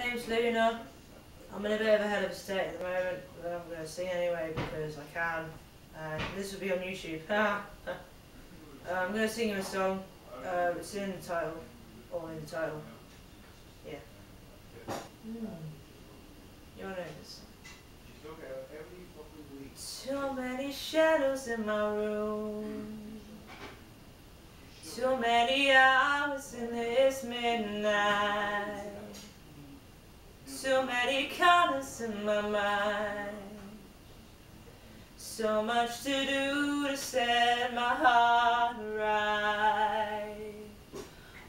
name's Luna. I'm in a bit of a head of a state at the moment, but I'm going to sing anyway because I can. This will be on YouTube. I'm going to sing you a song. It's in the title, or in the title. Yeah. You'll know this. Too many shadows in my room. Too many hours in this midnight. Too many colors in my mind. So much to do to set my heart right.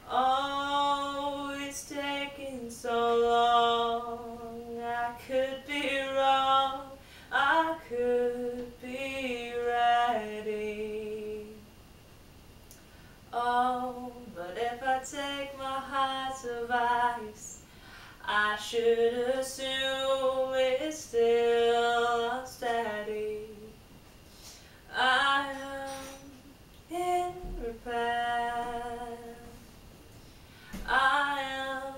Oh, it's taking so long. I could be wrong. I could be ready. Oh, but if I take my heart's advice, I should assume it's still unsteady. I am in repair. I am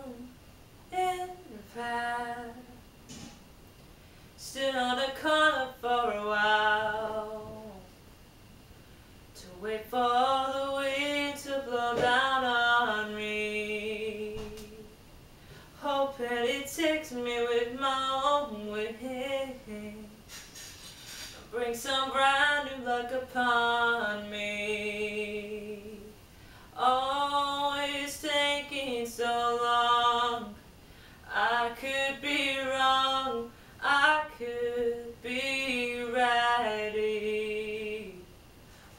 in repair. Stood on the corner for a while to wait for the wind to blow down on me, hoping it takes me with my own wind, bring some brand new luck upon me. Oh, it's taking so long. I could be wrong. I could be ready.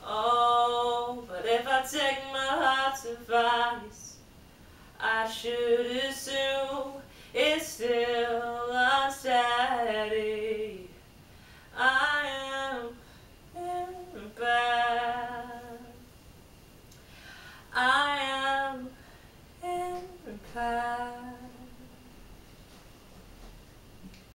Oh, but if I take my heart's advice, I should assume it's still unsteady. I am in repair. I am in repair.